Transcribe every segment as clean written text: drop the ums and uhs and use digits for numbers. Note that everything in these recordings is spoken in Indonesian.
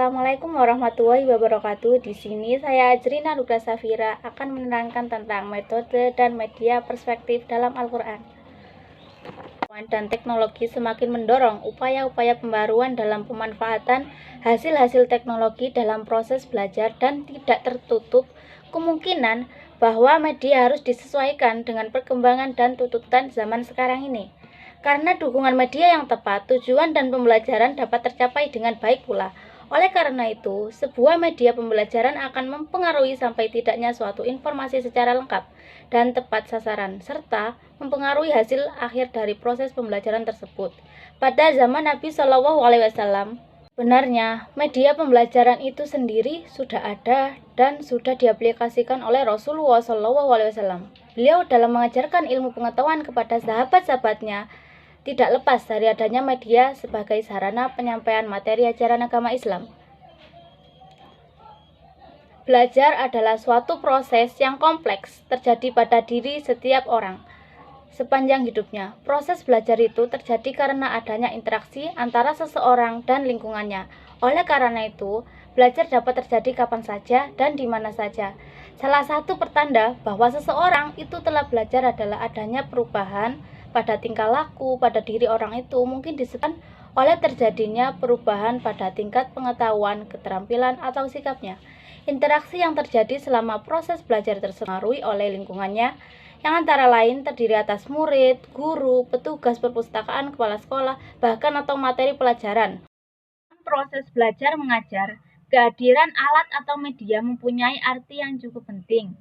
Assalamualaikum warahmatullahi wabarakatuh. Di sini saya Ajrina Nugra Safira akan menerangkan tentang metode dan media perspektif dalam Al-Quran. Dan teknologi semakin mendorong upaya-upaya pembaruan dalam pemanfaatan hasil-hasil teknologi dalam proses belajar dan tidak tertutup kemungkinan bahwa media harus disesuaikan dengan perkembangan dan tuntutan zaman sekarang ini. Karena dukungan media yang tepat, tujuan dan pembelajaran dapat tercapai dengan baik pula. Oleh karena itu, sebuah media pembelajaran akan mempengaruhi sampai tidaknya suatu informasi secara lengkap dan tepat sasaran, serta mempengaruhi hasil akhir dari proses pembelajaran tersebut. Pada zaman Nabi Shallallahu Alaihi Wasallam, sebenarnya media pembelajaran itu sendiri sudah ada dan sudah diaplikasikan oleh Rasulullah Shallallahu Alaihi Wasallam. Beliau dalam mengajarkan ilmu pengetahuan kepada sahabat-sahabatnya tidak lepas dari adanya media sebagai sarana penyampaian materi ajaran agama Islam. Belajar adalah suatu proses yang kompleks terjadi pada diri setiap orang sepanjang hidupnya. Proses belajar itu terjadi karena adanya interaksi antara seseorang dan lingkungannya. Oleh karena itu, belajar dapat terjadi kapan saja dan di mana saja. Salah satu pertanda bahwa seseorang itu telah belajar adalah adanya perubahan pada tingkah laku pada diri orang itu, mungkin disebabkan oleh terjadinya perubahan pada tingkat pengetahuan, keterampilan, atau sikapnya. Interaksi yang terjadi selama proses belajar terpengaruhi oleh lingkungannya, yang antara lain terdiri atas murid, guru, petugas perpustakaan, kepala sekolah, bahkan atau materi pelajaran. Proses belajar mengajar, kehadiran alat atau media mempunyai arti yang cukup penting.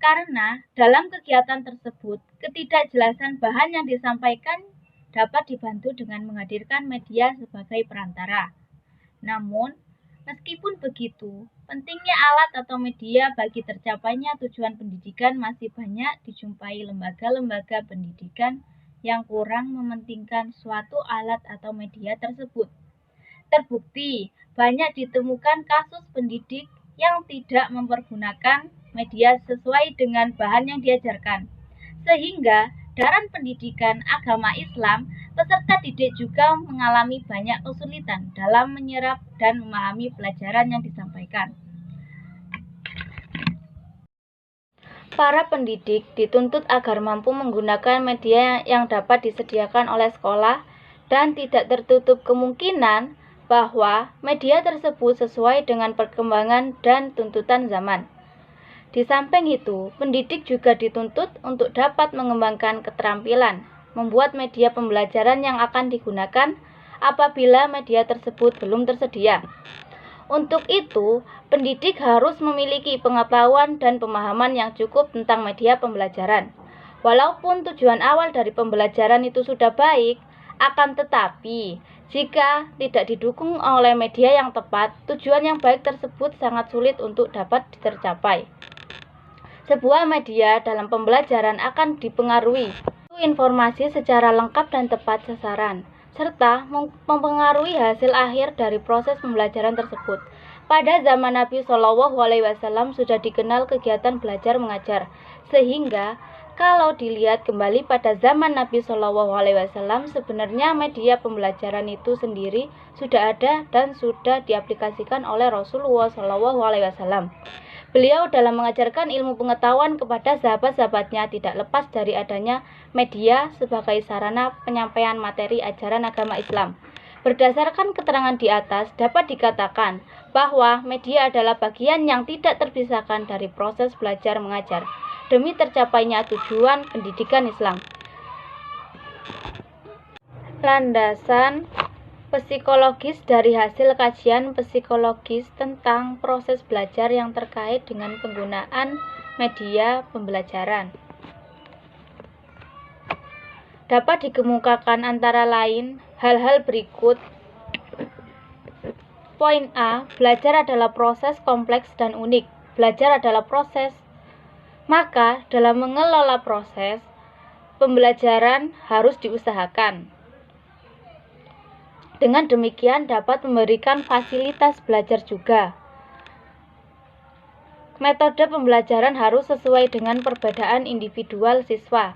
Karena dalam kegiatan tersebut, ketidakjelasan bahan yang disampaikan dapat dibantu dengan menghadirkan media sebagai perantara. Namun, meskipun begitu, pentingnya alat atau media bagi tercapainya tujuan pendidikan masih banyak dijumpai lembaga-lembaga pendidikan yang kurang mementingkan suatu alat atau media tersebut. Terbukti, banyak ditemukan kasus pendidik yang tidak mempergunakan media sesuai dengan bahan yang diajarkan. Sehingga dalam pendidikan agama Islam, peserta didik juga mengalami banyak kesulitan dalam menyerap dan memahami pelajaran yang disampaikan. Para pendidik dituntut agar mampu menggunakan media yang dapat disediakan oleh sekolah dan tidak tertutup kemungkinan bahwa media tersebut sesuai dengan perkembangan dan tuntutan zaman. Di samping itu, pendidik juga dituntut untuk dapat mengembangkan keterampilan, membuat media pembelajaran yang akan digunakan apabila media tersebut belum tersedia. Untuk itu, pendidik harus memiliki pengetahuan dan pemahaman yang cukup tentang media pembelajaran. Walaupun tujuan awal dari pembelajaran itu sudah baik, akan tetapi jika tidak didukung oleh media yang tepat, tujuan yang baik tersebut sangat sulit untuk dapat tercapai. Sebuah media dalam pembelajaran akan dipengaruhi informasi secara lengkap dan tepat sasaran, serta mempengaruhi hasil akhir dari proses pembelajaran tersebut. Pada zaman Nabi Shallallahu Alaihi Wasallam sudah dikenal kegiatan belajar mengajar, sehingga kalau dilihat kembali pada zaman Nabi Shallallahu Alaihi Wasallam, sebenarnya media pembelajaran itu sendiri sudah ada dan sudah diaplikasikan oleh Rasulullah Shallallahu Alaihi Wasallam. Beliau dalam mengajarkan ilmu pengetahuan kepada sahabat-sahabatnya tidak lepas dari adanya media sebagai sarana penyampaian materi ajaran agama Islam. Berdasarkan keterangan di atas, dapat dikatakan bahwa media adalah bagian yang tidak terpisahkan dari proses belajar mengajar demi tercapainya tujuan pendidikan Islam. Landasan psikologis dari hasil kajian psikologis tentang proses belajar yang terkait dengan penggunaan media pembelajaran dapat dikemukakan antara lain hal-hal berikut. Poin A, belajar adalah proses kompleks dan unik. Belajar adalah proses. Maka dalam mengelola proses pembelajaran harus diusahakan. Dengan demikian dapat memberikan fasilitas belajar juga. Metode pembelajaran harus sesuai dengan perbedaan individual siswa.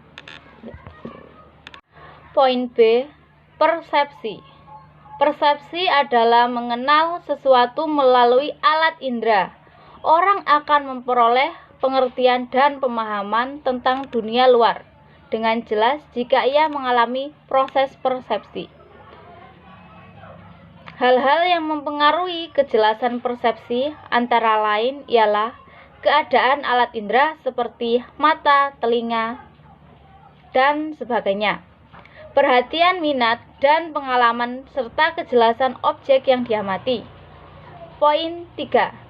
Poin B, persepsi. Persepsi adalah mengenal sesuatu melalui alat indera. Orang akan memperoleh pengertian dan pemahaman tentang dunia luar dengan jelas jika ia mengalami proses persepsi. Hal-hal yang mempengaruhi kejelasan persepsi antara lain ialah keadaan alat indera seperti mata, telinga, dan sebagainya, perhatian, minat, dan pengalaman, serta kejelasan objek yang diamati. Poin 3.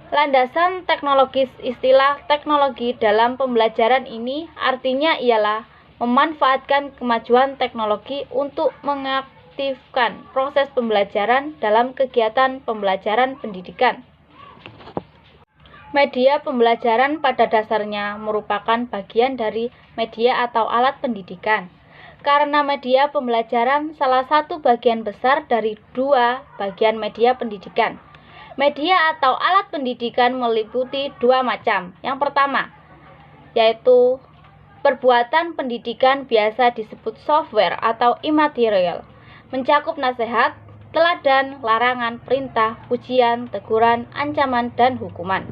Landasan teknologis. Istilah teknologi dalam pembelajaran ini artinya ialah memanfaatkan kemajuan teknologi untuk mengaktifkan proses pembelajaran dalam kegiatan pembelajaran pendidikan. Media pembelajaran pada dasarnya merupakan bagian dari media atau alat pendidikan. Karena media pembelajaran salah satu bagian besar dari dua bagian media pendidikan. Media atau alat pendidikan meliputi dua macam. Yang pertama, yaitu perbuatan pendidikan biasa disebut software atau imaterial, mencakup nasihat, teladan, larangan, perintah, pujian, teguran, ancaman, dan hukuman.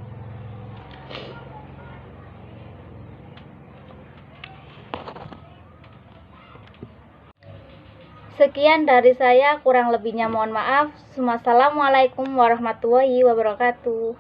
Sekian dari saya, kurang lebihnya mohon maaf. Wassalamualaikum warahmatullahi wabarakatuh.